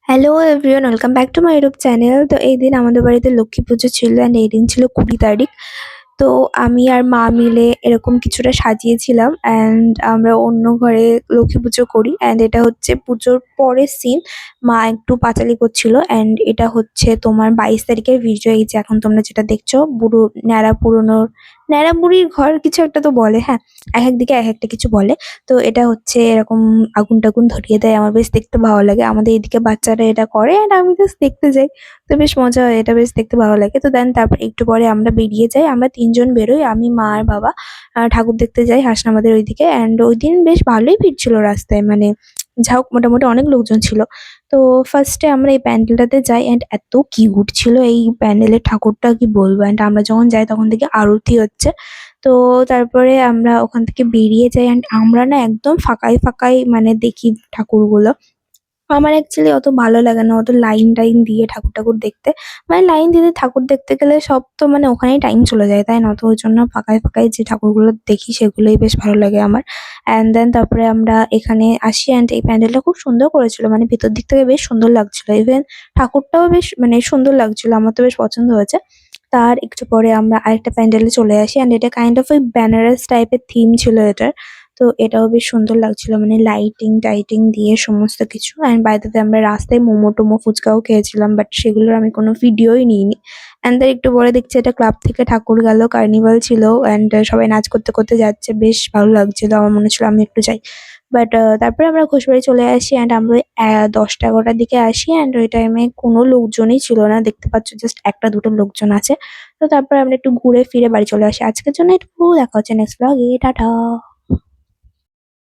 Hello everyone, welcome back to my YouTube channel. তো এই দিন আমাদের বাড়িতে লক্ষ্মী পুজো ছিল অ্যান্ড এই দিন ছিল 20 তারিখ। তো আমি আর মা মিলে এরকম কিছুটা সাজিয়েছিলাম অ্যান্ড আমরা অন্য ঘরে লক্ষ্মী পুজো করি অ্যান্ড এটা হচ্ছে পুজোর পরের সিন। মা একটু পাঁচালি করছিল অ্যান্ড এটা হচ্ছে তোমার 22 তারিখের ভিডিও। এই যে এখন তোমরা যেটা দেখছো, বুড়ো ন্যাড়া পুরোনো ন্যাড়া বুড়ির ঘর কিছু একটা তো বলে, হ্যাঁ, এক একদিকে এক একটা কিছু বলে। তো এটা হচ্ছে এরকম আগুন টাগুন ধরিয়ে দেয়, আমার বেশ দেখতে ভালো লাগে। আমাদের এদিকে বাচ্চারা এটা করে এন্ড আমি জাস্ট দেখতে যাই। তো বেশ মজা হয়, এটা বেশ দেখতে ভালো লাগে। তো দেন তারপর একটু পরে আমরা বেরিয়ে যাই, আমরা 3 জন বেরোই, আমি মা আর বাবা। ঠাকুর দেখতে যাই হাসনাবাদের ওইদিকে অ্যান্ড ওই দিন বেশ ভালোই ভিড় ছিল রাস্তায়, মানে যা হোক মোটামুটি অনেক লোকজন ছিল। তো ফার্স্টে আমরা এই প্যান্ডেলটাতে যাই অ্যান্ড এত কিউট ছিল এই প্যান্ডেলের ঠাকুরটা, কি বলবো। অ্যান্ড আমরা যখন যাই তখন থেকে আরতি হচ্ছে। তো তারপরে আমরা ওখান থেকে বেরিয়ে যাই অ্যান্ড আমরা না একদম ফাঁকায় ফাঁকায় মানে দেখি ঠাকুরগুলো। আমার অ্যাকচুয়ালি অত ভালো লাগে না অত লাইন টাইন দিয়ে ঠাকুর ঠাকুর দেখতে। মানে লাইন দিয়ে ঠাকুর দেখতে গেলে সব তো মানে ওখানেই টাইম চলে যায়, তাই না? তো ওই জন্য ফাঁকায় ফাঁকায় যে ঠাকুরগুলো দেখি সেগুলোই বেশ ভালো লাগে আমার। অ্যান্ড দেন তারপরে আমরা এখানে আসি অ্যান্ড এই প্যান্ডেলটা খুব সুন্দর করেছিল, মানে ভেতর দিক থেকে বেশ সুন্দর লাগছিল। ইভেন ঠাকুরটাও বেশ মানে সুন্দর লাগছিল, আমার তো বেশ পছন্দ হয়েছে। তার একটু পরে আমরা আরেকটা প্যান্ডেলে চলে আসি অ্যান্ড এটা কাইন্ড অফ ওই বেনারস টাইপের থিম ছিল এটার। তো এটাও বেশ সুন্দর লাগছিল, মানে লাইটিং টাইটিং দিয়ে সমস্ত কিছু। অ্যান্ড বাই দ্য ওয়ে আমরা রাস্তায় মোমো টোমো ফুচকাও খেয়েছিলাম, বাট সেগুলোর আমি কোনো ভিডিওই নিইনি। অ্যান্ড তার একটু পরে দেখছি এটা ক্লাব থেকে ঠাকুর গেল, কার্নিভাল ছিল অ্যান্ড সবাই নাচ করতে করতে যাচ্ছে, বেশ ভালো লাগছিল। আমার মনে হচ্ছিল আমি একটু যাই, বাট তারপরে আমরা ঘোষবাড়ি চলে আসি অ্যান্ড আমরা ওই 10টা 11টার দিকে আসি অ্যান্ড ওই টাইমে কোনো লোকজনই ছিল না, দেখতে পাচ্ছ জাস্ট একটা দুটো লোকজন আছে। তো তারপর আমরা একটু ঘুরে ফিরে বাড়ি চলে আসি। আজকের জন্য এটুকু, দেখা হচ্ছে নেক্সট ব্লগে, টাটা।